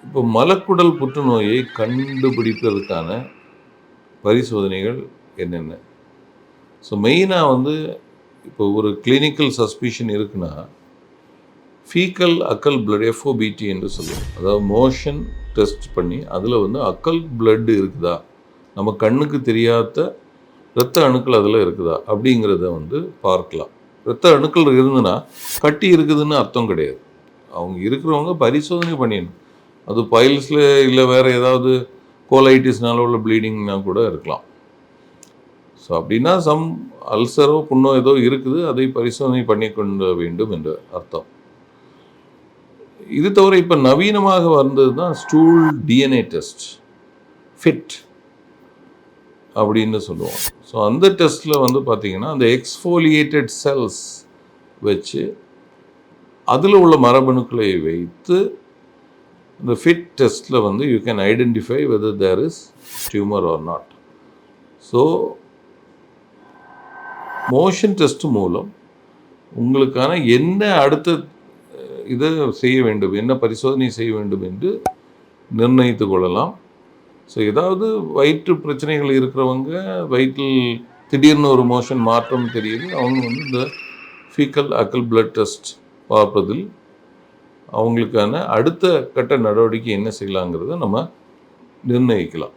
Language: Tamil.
இப்போ மலக்குடல் புற்றுநோயை கண்டுபிடிப்பதற்கான பரிசோதனைகள் என்னென்ன? ஸோ மெயினாக வந்து இப்போ ஒரு கிளினிக்கல் சஸ்பிஷன் இருக்குன்னா, ஃபீக்கல் அக்கல் பிளட் எஃப்ஓபிடி என்று சொல்லுவோம். அதாவது மோஷன் டெஸ்ட் பண்ணி அதில் வந்து அக்கல் பிளட் இருக்குதா, நம்ம கண்ணுக்கு தெரியாத இரத்த அணுக்கள் அதில் இருக்குதா அப்படிங்கிறத வந்து பார்க்கலாம். இரத்த அணுக்கள் இருந்துன்னா கட்டி இருக்குதுன்னு அர்த்தம் கிடையாது. அவங்க இருக்கிறவங்க பரிசோதனை பண்ணிடணும். அது பைல்ஸில் இல்லை வேறு ஏதாவது கோலைட்டிஸ்னால உள்ள ப்ளீடிங்னா கூட இருக்கலாம். ஸோ அப்படின்னா அல்சரோ புண்ணோ ஏதோ இருக்குது, அதை பரிசோதனை பண்ணி கொள்ள வேண்டும் என்று அர்த்தம். இது தவிர இப்போ நவீனமாக வந்தது தான் ஸ்டூல் டிஎன்ஏ டெஸ்ட், ஃபிட் அப்படின்னு சொல்லுவோம். ஸோ அந்த டெஸ்ட்டில் வந்து பார்த்திங்கன்னா அந்த எக்ஸ்ஃபோலியேட்டட் செல்ஸ் வச்சு அதில் உள்ள மரபணுக்களை வைத்து இந்த ஃபிட் டெஸ்ட்டில் வந்து you can identify whether there is tumour or not. So motion test மூலம் உங்களுக்கான என்ன அடுத்த இதை செய்ய வேண்டும், என்ன பரிசோதனை செய்ய வேண்டும் என்று நிர்ணயித்து கொள்ளலாம். ஸோ ஏதாவது வயிற்று பிரச்சனைகள் இருக்கிறவங்க, வயிற்றில் திடீர்னு ஒரு மோஷன் மாற்றம் தெரியுது, அவங்க வந்து இந்த ஃபீக்கல் அக்கல் பிளட் டெஸ்ட் பார்ப்பதில் அவங்களுக்கான அடுத்த கட்ட நடவடிக்கை என்ன செய்யலாங்கிறத நம்ம நிர்ணயிக்கலாம்.